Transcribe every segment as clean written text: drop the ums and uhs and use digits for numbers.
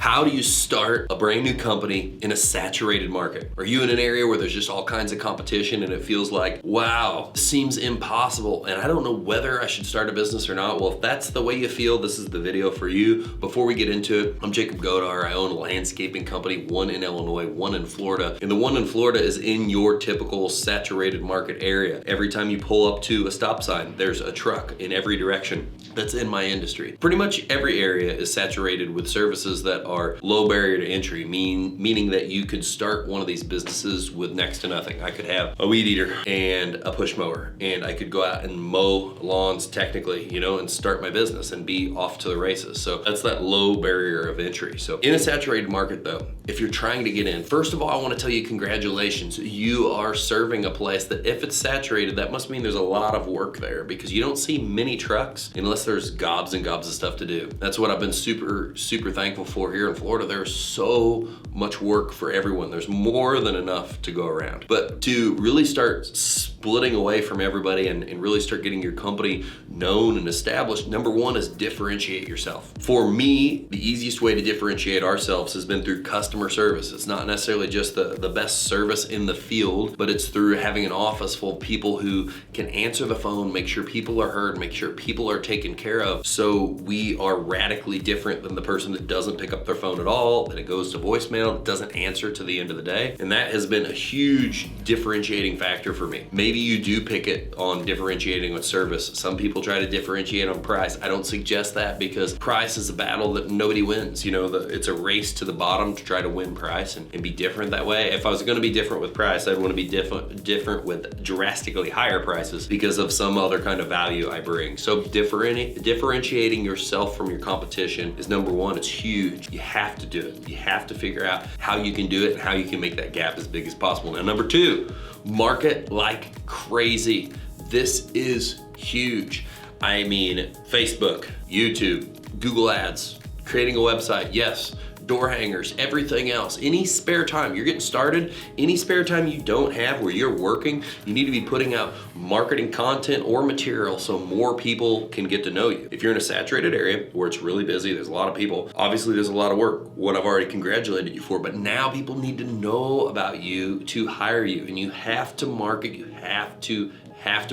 How do you start a brand new company in a saturated market? Are you in an area where there's just all kinds of competition and it feels like, wow, this seems impossible and I don't know whether I should start a business or not? Well, if that's the way you feel, this is the video for you. Before we get into it, I'm Jacob Godar. I own a landscaping company, one in Illinois, one in Florida. And the one in Florida is in your typical saturated market area. Every time you pull up to a stop sign, there's a truck in every direction. That's in my industry. Pretty much every area is saturated with services that are low barrier to entry, meaning that you could start one of these businesses with next to nothing. I could have a weed eater and a push mower, and I could go out and mow lawns technically, and start my business and be off to the races. So that's that low barrier of entry. So in a saturated market though, if you're trying to get in, first of all, I want to tell you congratulations. You are serving a place that if it's saturated, that must mean there's a lot of work there, because you don't see many trucks unless there's gobs and gobs of stuff to do. That's what I've been super thankful for here in Florida. There's so much work for everyone. There's more than enough to go around. But to really start splitting away from everybody and really start getting your company known and established, number one is differentiate yourself. For me, the easiest way to differentiate ourselves has been through customer service. It's not necessarily just the best service in the field, but it's through having an office full of people who can answer the phone, make sure people are heard, make sure people are taken care of. So we are radically different than the person that doesn't pick up their phone at all, that it goes to voicemail, doesn't answer to the end of the day. And that has been a huge differentiating factor for me. Maybe you do pick it on differentiating with service. Some people try to differentiate on price. I don't suggest that, because price is a battle that nobody wins. It's a race to the bottom to try to win price and be different that way. If I was gonna be different with price, I'd wanna be different with drastically higher prices because of some other kind of value I bring. So differentiating yourself from your competition is number one. It's huge. You have to do it. You have to figure out how you can do it and how you can make that gap as big as possible. Now, number two, market like crazy. This is huge. I mean, Facebook, YouTube, Google Ads, creating a website, yes, door hangers, everything else. Any spare time, you're getting started, any spare time you don't have where you're working, you need to be putting out marketing content or material so more people can get to know you. If you're in a saturated area where it's really busy, there's a lot of people, obviously there's a lot of work, what I've already congratulated you for, but now people need to know about you to hire you, and you have to market, you have to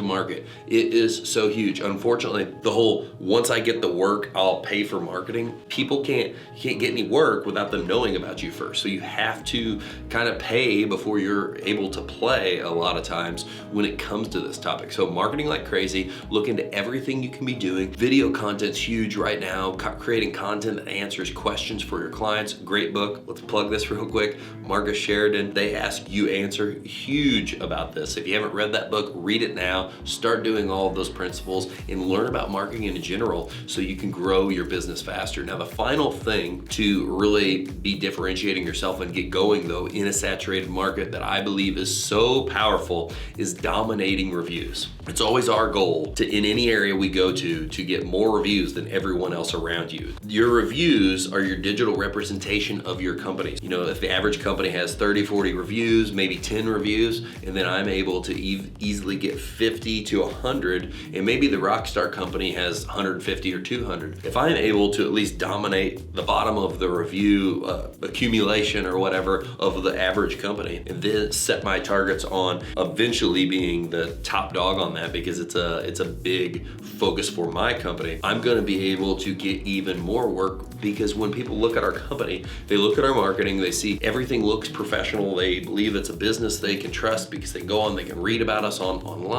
market. It is so huge. Unfortunately, the whole once I get the work, I'll pay for marketing. People can't get any work without them knowing about you first. So you have to kind of pay before you're able to play a lot of times when it comes to this topic. So marketing like crazy, look into everything you can be doing. Video content's huge right now. Creating content that answers questions for your clients. Great book. Let's plug this real quick. Marcus Sheridan, They Ask, You Answer. Huge about this. If you haven't read that book, read it now. Start doing all of those principles and learn about marketing in general so you can grow your business faster. Now, the final thing to really be differentiating yourself and get going though in a saturated market that I believe is so powerful is dominating reviews. It's always our goal to, in any area we go to get more reviews than everyone else around you. Your reviews are your digital representation of your company. If the average company has 30, 40 reviews, maybe 10 reviews, and then I'm able to easily get 50 to 100, and maybe the Rockstar company has 150 or 200. If I'm able to at least dominate the bottom of the review accumulation or whatever of the average company, and then set my targets on eventually being the top dog on that, because it's a big focus for my company, I'm gonna be able to get even more work, because when people look at our company, they look at our marketing, they see everything looks professional, they believe it's a business they can trust because they go on, they can read about us online,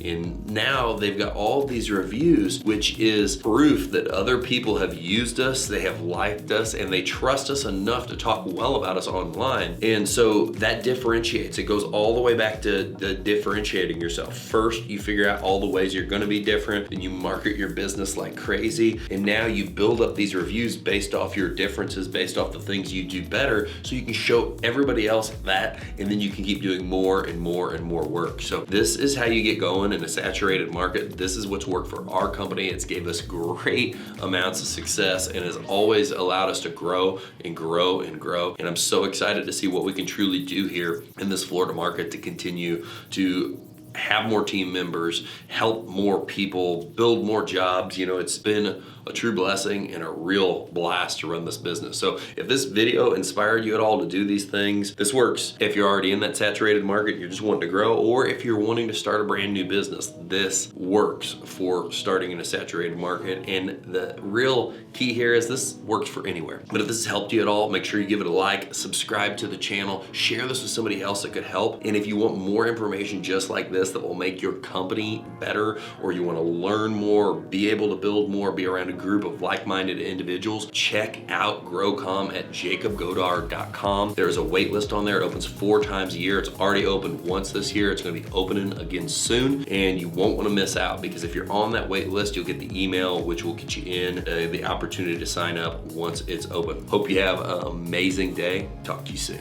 and now they've got all these reviews, which is proof that other people have used us, they have liked us, and they trust us enough to talk well about us online. And so that differentiates. It goes all the way back to differentiating yourself. First, you figure out all the ways you're gonna be different, then you market your business like crazy, and now you build up these reviews based off your differences, based off the things you do better, so you can show everybody else that, and then you can keep doing more and more and more work. So this is how you get going in a saturated market. This is what's worked for our company. It's gave us great amounts of success and has always allowed us to grow and grow and grow. And I'm so excited to see what we can truly do here in this Florida market to continue to have more team members, help more people, build more jobs. It's been a true blessing and a real blast to run this business. So if this video inspired you at all to do these things, this works. If you're already in that saturated market, you're just wanting to grow, or if you're wanting to start a brand new business, this works for starting in a saturated market. And the real key here is this works for anywhere. But if this has helped you at all, make sure you give it a like, subscribe to the channel, share this with somebody else that could help. And if you want more information just like this that will make your company better, or you want to learn more, or be able to build more, be around a group of like-minded individuals, check out GROW Comm at jacobgodar.com. There's a wait list on there. It opens 4 times a year. It's already opened once this year. It's going to be opening again soon, and you won't want to miss out, because if you're on that wait list, you'll get the email which will get you in the opportunity to sign up once it's open. Hope you have an amazing day. Talk to you soon.